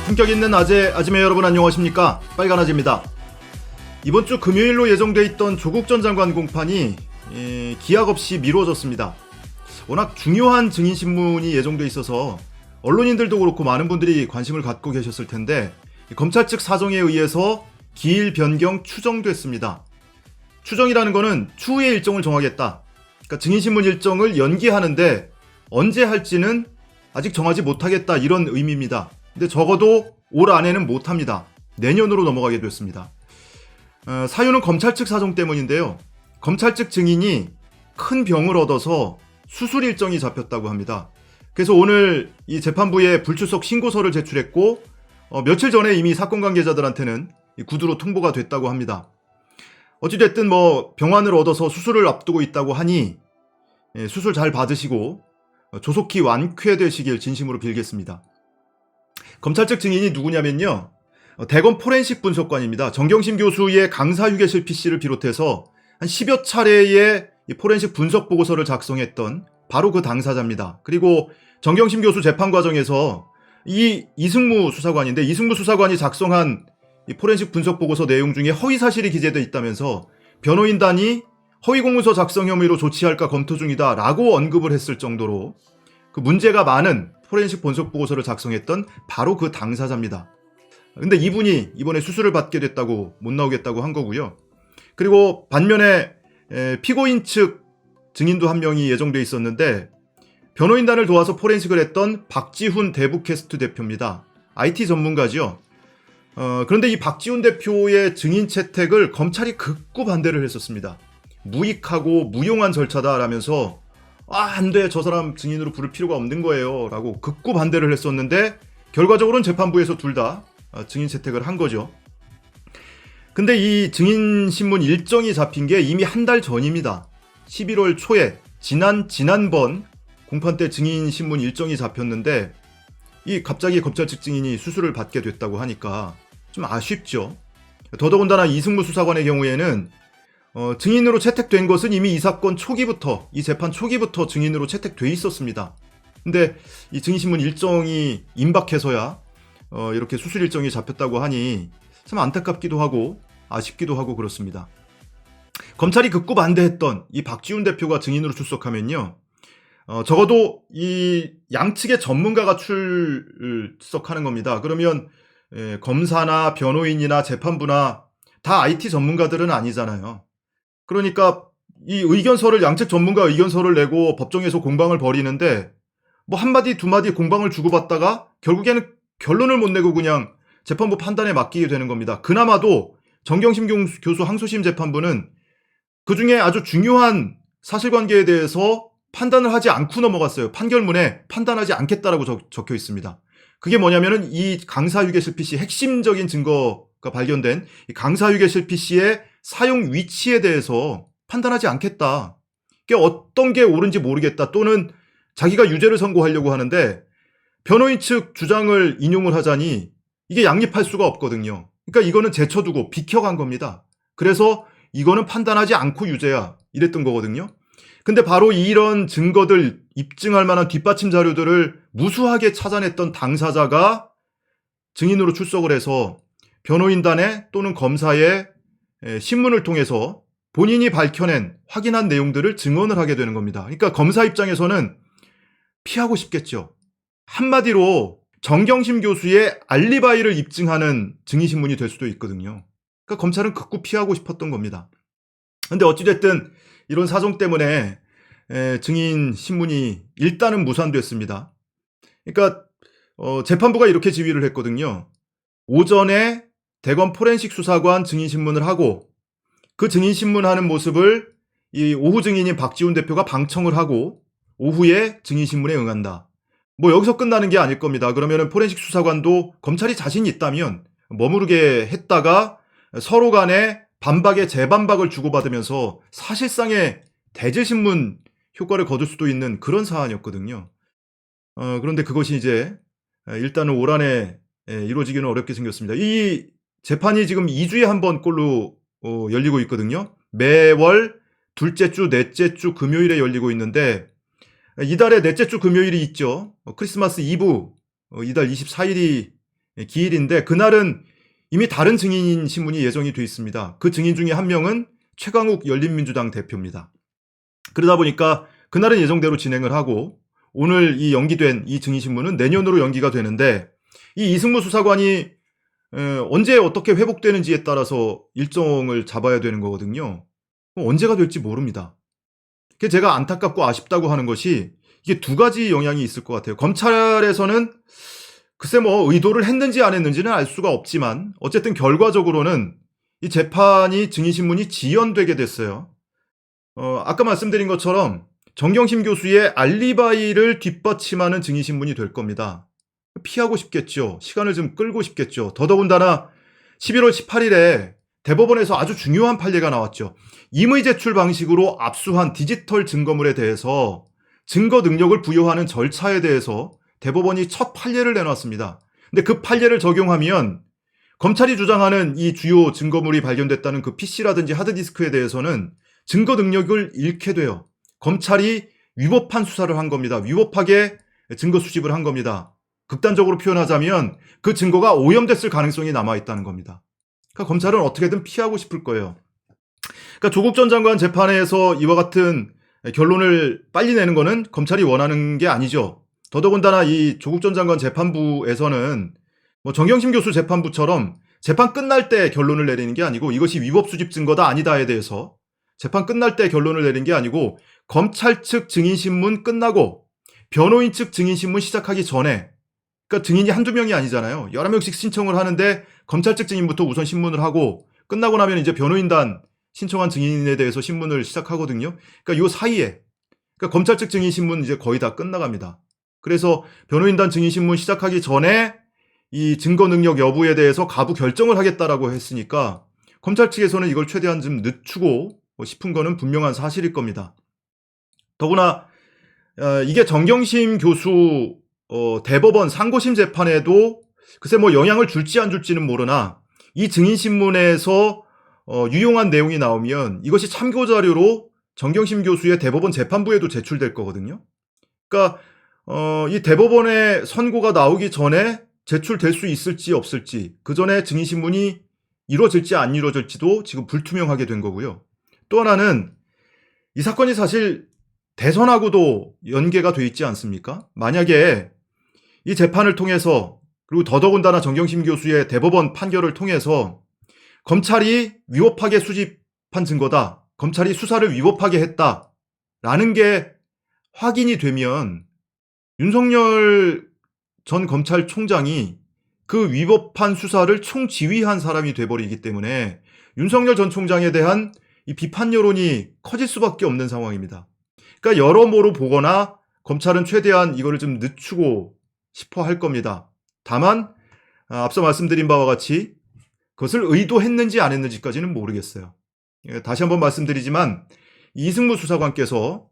품격 있는 아재매 여러분 안녕하십니까? 빨간아재입니다. 이번 주 금요일로 예정돼 있던 조국 전 장관 공판이 기약 없이 미뤄졌습니다. 워낙 중요한 증인신문이 예정돼 있어서 언론인들도 그렇고 많은 분들이 관심을 갖고 계셨을 텐데 검찰 측 사정에 의해서 기일 변경 추정됐습니다. 추정이라는 거는 추후의 일정을 정하겠다. 그러니까 증인신문 일정을 연기하는데 언제 할지는 아직 정하지 못하겠다 이런 의미입니다. 근데 적어도 올 안에는 못합니다. 내년으로 넘어가게 됐습니다. 사유는 검찰 측 사정 때문인데요. 검찰 측 증인이 큰 병을 얻어서 수술 일정이 잡혔다고 합니다. 그래서 오늘 이 재판부에 불출석 신고서를 제출했고 며칠 전에 이미 사건 관계자들한테는 구두로 통보가 됐다고 합니다. 어찌됐든 병환을 얻어서 수술을 앞두고 있다고 하니 수술 잘 받으시고 조속히 완쾌되시길 진심으로 빌겠습니다. 검찰 측 증인이 누구냐면요. 대검 포렌식 분석관입니다. 정경심 교수의 강사 휴게실 PC를 비롯해서 한 10여 차례의 포렌식 분석 보고서를 작성했던 바로 그 당사자입니다. 그리고 정경심 교수 재판 과정에서 이 이승무 수사관인데 이승무 수사관이 작성한 이 포렌식 분석 보고서 내용 중에 허위 사실이 기재되어 있다면서 변호인단이 허위 공문서 작성 혐의로 조치할까 검토 중이다 라고 언급을 했을 정도로 그 문제가 많은 포렌식 분석 보고서를 작성했던 바로 그 당사자입니다. 근데 이분이 이번에 수술을 받게 됐다고 못 나오겠다고 한 거고요. 그리고 반면에 피고인 측 증인도 한 명이 예정돼 있었는데 변호인단을 도와서 포렌식을 했던 박지훈 대북캐스트 대표입니다. IT 전문가죠. 그런데 이 박지훈 대표의 증인 채택을 검찰이 극구 반대를 했었습니다. 무익하고 무용한 절차다라면서 안 돼, 저 사람 증인으로 부를 필요가 없는 거예요 라고 극구 반대를 했었는데 결과적으로는 재판부에서 둘 다 증인 채택을 한 거죠. 근데 이 증인신문 일정이 잡힌 게 이미 한 달 전입니다. 11월 초에 지난번 공판 때 증인신문 일정이 잡혔는데 갑자기 검찰 측 증인이 수술을 받게 됐다고 하니까 좀 아쉽죠. 더더군다나 이승무 수사관의 경우에는 증인으로 채택된 것은 이미 이 사건 초기부터, 이 재판 초기부터 증인으로 채택돼 있었습니다. 근데 이 증인신문 일정이 임박해서야 이렇게 수술 일정이 잡혔다고 하니 참 안타깝기도 하고 아쉽기도 하고 그렇습니다. 검찰이 극구 반대했던 이 박지훈 대표가 증인으로 출석하면요. 적어도 이 양측의 전문가가 출석하는 겁니다. 그러면 검사나 변호인이나 재판부나 다 IT 전문가들은 아니잖아요. 그러니까 이 의견서를 양측 전문가 의견서를 내고 법정에서 공방을 벌이는데 한마디 두마디 공방을 주고받다가 결국에는 결론을 못 내고 그냥 재판부 판단에 맡기게 되는 겁니다. 그나마도 정경심 교수 항소심 재판부는 그중에 아주 중요한 사실관계에 대해서 판단을 하지 않고 넘어갔어요. 판결문에 판단하지 않겠다라고 적혀 있습니다. 그게 뭐냐면은 이 강사 휴게실 PC 핵심적인 증거가 발견된 이 강사 휴게실 PC의 사용 위치에 대해서 판단하지 않겠다. 이게 어떤 게 옳은지 모르겠다. 또는 자기가 유죄를 선고하려고 하는데 변호인 측 주장을 인용을 하자니 이게 양립할 수가 없거든요. 그러니까 이거는 제쳐두고 비켜간 겁니다. 그래서 이거는 판단하지 않고 유죄야 이랬던 거거든요. 근데 바로 이런 증거들 입증할 만한 뒷받침 자료들을 무수하게 찾아냈던 당사자가 증인으로 출석을 해서 변호인단에 또는 검사의 신문을 통해서 본인이 밝혀낸 확인한 내용들을 증언을 하게 되는 겁니다. 그러니까 검사 입장에서는 피하고 싶겠죠. 한마디로 정경심 교수의 알리바이를 입증하는 증인신문이 될 수도 있거든요. 그러니까 검찰은 극구 피하고 싶었던 겁니다. 근데 어찌됐든 이런 사정 때문에 증인신문이 일단은 무산됐습니다. 그러니까 재판부가 이렇게 지휘를 했거든요. 오전에 대검 포렌식 수사관 증인신문을 하고 그 증인신문 하는 모습을 이 오후 증인인 박지훈 대표가 방청을 하고 오후에 증인신문에 응한다. 여기서 끝나는 게 아닐 겁니다. 그러면은 포렌식 수사관도 검찰이 자신이 있다면 머무르게 했다가 서로 간에 반박에 재반박을 주고받으면서 사실상의 대질신문 효과를 거둘 수도 있는 그런 사안이었거든요. 그런데 그것이 이제 일단은 올 한해 이루어지기는 어렵게 생겼습니다. 이 재판이 지금 2주에 한 번 꼴로 열리고 있거든요. 매월 둘째 주, 넷째 주 금요일에 열리고 있는데 이달에 넷째 주 금요일이 있죠. 크리스마스 이브 이달 24일이 기일인데 그날은 이미 다른 증인 신문이 예정이 돼 있습니다. 그 증인 중에 한 명은 최강욱 열린민주당 대표입니다. 그러다 보니까 그날은 예정대로 진행을 하고 오늘 이 연기된 이 증인 신문은 내년으로 연기가 되는데 이 이승무 수사관이 언제 어떻게 회복되는지에 따라서 일정을 잡아야 되는 거거든요. 언제가 될지 모릅니다. 제가 안타깝고 아쉽다고 하는 것이 이게 두 가지 영향이 있을 것 같아요. 검찰에서는 글쎄 뭐 의도를 했는지 안 했는지는 알 수가 없지만 어쨌든 결과적으로는 이 재판이 증인신문이 지연되게 됐어요. 아까 말씀드린 것처럼 정경심 교수의 알리바이를 뒷받침하는 증인신문이 될 겁니다. 피하고 싶겠죠. 시간을 좀 끌고 싶겠죠. 더더군다나 11월 18일에 대법원에서 아주 중요한 판례가 나왔죠. 임의 제출 방식으로 압수한 디지털 증거물에 대해서 증거 능력을 부여하는 절차에 대해서 대법원이 첫 판례를 내놨습니다. 근데 그 판례를 적용하면 검찰이 주장하는 이 주요 증거물이 발견됐다는 그 PC라든지 하드디스크에 대해서는 증거 능력을 잃게 돼요. 검찰이 위법한 수사를 한 겁니다. 위법하게 증거 수집을 한 겁니다. 극단적으로 표현하자면 그 증거가 오염됐을 가능성이 남아있다는 겁니다. 그러니까 검찰은 어떻게든 피하고 싶을 거예요. 그러니까 조국 전 장관 재판에서 이와 같은 결론을 빨리 내는 거는 검찰이 원하는 게 아니죠. 더더군다나 이 조국 전 장관 재판부에서는 뭐 정경심 교수 재판부처럼 재판 끝날 때 결론을 내리는 게 아니고 이것이 위법 수집 증거다 아니다에 대해서 재판 끝날 때 결론을 내린 게 아니고 검찰 측 증인신문 끝나고 변호인 측 증인신문 시작하기 전에 그러니까 증인이 한두 명이 아니잖아요. 여러 명씩 신청을 하는데 검찰 측 증인부터 우선 신문을 하고 끝나고 나면 이제 변호인단 신청한 증인에 대해서 신문을 시작하거든요. 그러니까 요 사이에 그러니까 검찰 측 증인 신문 이제 거의 다 끝나갑니다. 그래서 변호인단 증인 신문 시작하기 전에 이 증거 능력 여부에 대해서 가부 결정을 하겠다라고 했으니까 검찰 측에서는 이걸 최대한 좀 늦추고 싶은 거는 분명한 사실일 겁니다. 더구나 이게 정경심 교수 대법원 상고심 재판에도 글쎄 뭐 영향을 줄지 안 줄지는 모르나 이 증인신문에서 유용한 내용이 나오면 이것이 참고자료로 정경심 교수의 대법원 재판부에도 제출될 거거든요. 그러니까 이 대법원의 선고가 나오기 전에 제출될 수 있을지 없을지 그 전에 증인신문이 이루어질지 안 이루어질지도 지금 불투명하게 된 거고요. 또 하나는 이 사건이 사실 대선하고도 연계가 돼 있지 않습니까? 만약에 이 재판을 통해서 그리고 더더군다나 정경심 교수의 대법원 판결을 통해서 검찰이 위법하게 수집한 증거다. 검찰이 수사를 위법하게 했다라는 게 확인이 되면 윤석열 전 검찰총장이 그 위법한 수사를 총지휘한 사람이 돼버리기 때문에 윤석열 전 총장에 대한 이 비판 여론이 커질 수밖에 없는 상황입니다. 그러니까 여러모로 보거나 검찰은 최대한 이거를 좀 늦추고 싶어 할 겁니다. 다만 앞서 말씀드린 바와 같이 그것을 의도했는지 안 했는지까지는 모르겠어요. 다시 한번 말씀드리지만 이승무 수사관께서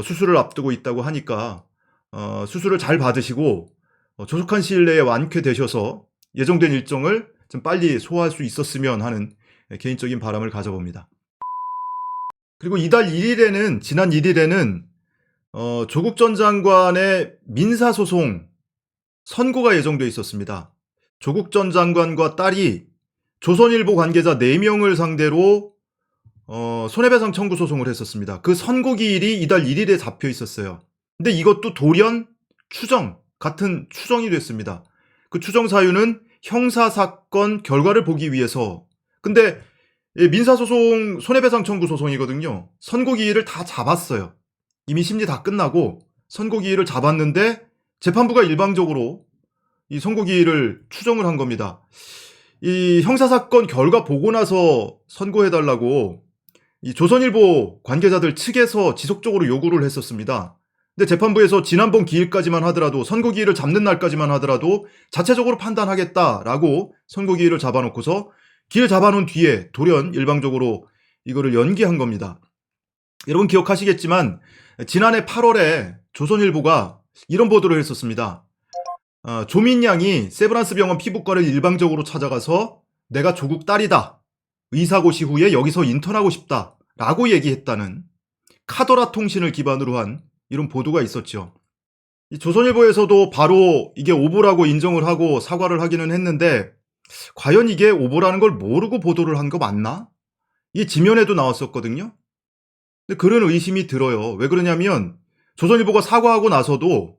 수술을 앞두고 있다고 하니까 수술을 잘 받으시고 조속한 시일 내에 완쾌되셔서 예정된 일정을 좀 빨리 소화할 수 있었으면 하는 개인적인 바람을 가져봅니다. 그리고 이달 1일에는 지난 1일에는 조국 전 장관의 민사소송 선고가 예정돼 있었습니다. 조국 전 장관과 딸이 조선일보 관계자 4명을 상대로 손해배상 청구 소송을 했었습니다. 그 선고 기일이 이달 1일에 잡혀 있었어요. 근데 이것도 돌연 추정, 같은 추정이 됐습니다. 그 추정 사유는 형사사건 결과를 보기 위해서. 근데 민사소송 손해배상 청구 소송이거든요. 선고 기일을 다 잡았어요. 이미 심리 다 끝나고 선고 기일을 잡았는데 재판부가 일방적으로 이 선고 기일을 추정을 한 겁니다. 이 형사사건 결과 보고 나서 선고해달라고 이 조선일보 관계자들 측에서 지속적으로 요구를 했었습니다. 근데 재판부에서 지난번 기일까지만 하더라도 선고 기일을 잡는 날까지만 하더라도 자체적으로 판단하겠다라고 선고 기일을 잡아놓고서 기일 잡아놓은 뒤에 돌연 일방적으로 이거를 연기한 겁니다. 여러분 기억하시겠지만 지난해 8월에 조선일보가 이런 보도를 했었습니다. 조민양이 세브란스 병원 피부과를 일방적으로 찾아가서 내가 조국 딸이다. 의사고시 후에 여기서 인턴하고 싶다. 라고 얘기했다는 카더라 통신을 기반으로 한 이런 보도가 있었죠. 이 조선일보에서도 바로 이게 오보라고 인정을 하고 사과를 하기는 했는데 과연 이게 오보라는 걸 모르고 보도를 한 거 맞나? 이게 지면에도 나왔었거든요. 근데 그런 의심이 들어요. 왜 그러냐면 조선일보가 사과하고 나서도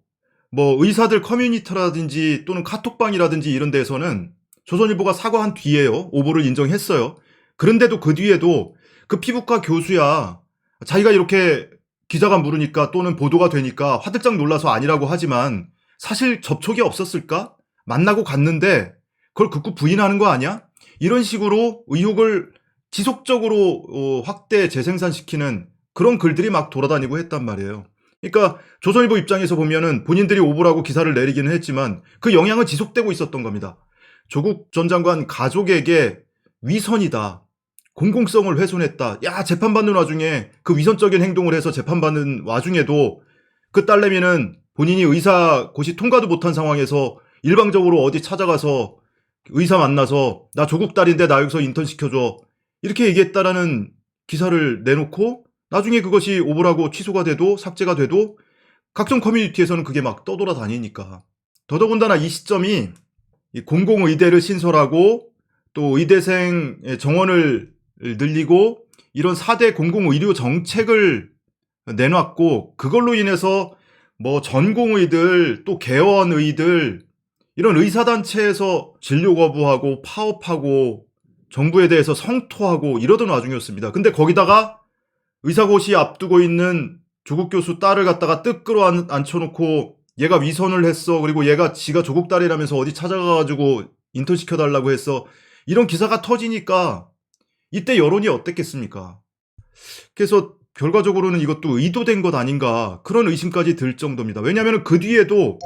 뭐 의사들 커뮤니티라든지 또는 카톡방이라든지 이런 데서는 조선일보가 사과한 뒤에요. 오보를 인정했어요. 그런데도 그 뒤에도 그 피부과 교수야 자기가 이렇게 기자가 물으니까 또는 보도가 되니까 화들짝 놀라서 아니라고 하지만 사실 접촉이 없었을까? 만나고 갔는데 그걸 극구 부인하는 거 아니야? 이런 식으로 의혹을 지속적으로 확대 재생산시키는 그런 글들이 막 돌아다니고 했단 말이에요. 그러니까 조선일보 입장에서 보면은 본인들이 오보라고 기사를 내리기는 했지만 그 영향은 지속되고 있었던 겁니다. 조국 전 장관 가족에게 위선이다. 공공성을 훼손했다. 야, 재판받는 와중에 그 위선적인 행동을 해서 재판받는 와중에도 그 딸내미는 본인이 의사 고시 통과도 못한 상황에서 일방적으로 어디 찾아가서 의사 만나서 나 조국 딸인데 나 여기서 인턴 시켜줘. 이렇게 얘기했다라는 기사를 내놓고 나중에 그것이 오보라고 취소가 돼도 삭제가 돼도 각종 커뮤니티에서는 그게 막 떠돌아다니니까. 더더군다나 이 시점이 공공의대를 신설하고 또 의대생 정원을 늘리고 이런 4대 공공의료 정책을 내놨고 그걸로 인해서 뭐 전공의들 또 개원의들 이런 의사단체에서 진료 거부하고 파업하고 정부에 대해서 성토하고 이러던 와중이었습니다. 근데 거기다가 의사고시 앞두고 있는 조국 교수 딸을 갖다가 뜩 끌어앉혀놓고 얘가 위선을 했어. 그리고 얘가 지가 조국 딸이라면서 어디 찾아가가지고 인턴 시켜달라고 했어. 이런 기사가 터지니까 이때 여론이 어땠겠습니까? 그래서 결과적으로는 이것도 의도된 것 아닌가 그런 의심까지 들 정도입니다. 왜냐하면 그 뒤에도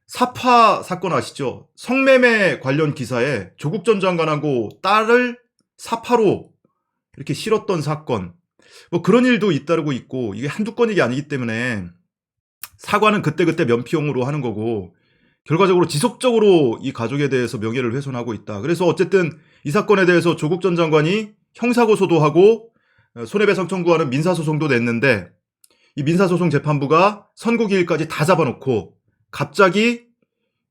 사파 사건 아시죠? 성매매 관련 기사에 조국 전 장관하고 딸을 사파로 이렇게 실었던 사건 뭐 그런 일도 잇따르고 있고 이게 한두 건이 아니기 때문에 사과는 그때그때 면피용으로 하는 거고 결과적으로 지속적으로 이 가족에 대해서 명예를 훼손하고 있다. 그래서 어쨌든 이 사건에 대해서 조국 전 장관이 형사고소도 하고 손해배상 청구하는 민사소송도 냈는데 이 민사소송 재판부가 선고기일까지 다 잡아놓고 갑자기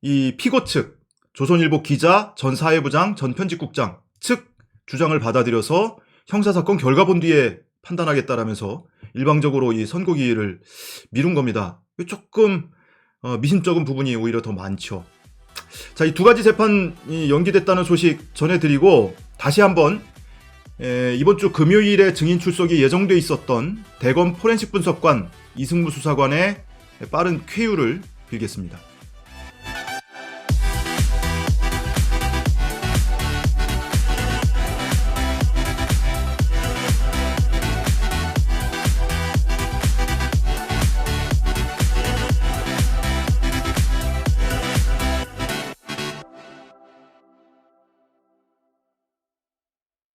이 피고 측 조선일보 기자, 전 사회부장, 전 편집국장 측 주장을 받아들여서 형사사건 결과 본 뒤에 판단하겠다라면서 일방적으로 이 선고기일을 미룬 겁니다. 조금 미심쩍은 부분이 오히려 더 많죠. 자, 이 두 가지 재판이 연기됐다는 소식 전해드리고 다시 한번 이번 주 금요일에 증인 출석이 예정돼 있었던 대검 포렌식 분석관 이승무 수사관의 빠른 쾌유를 빌겠습니다.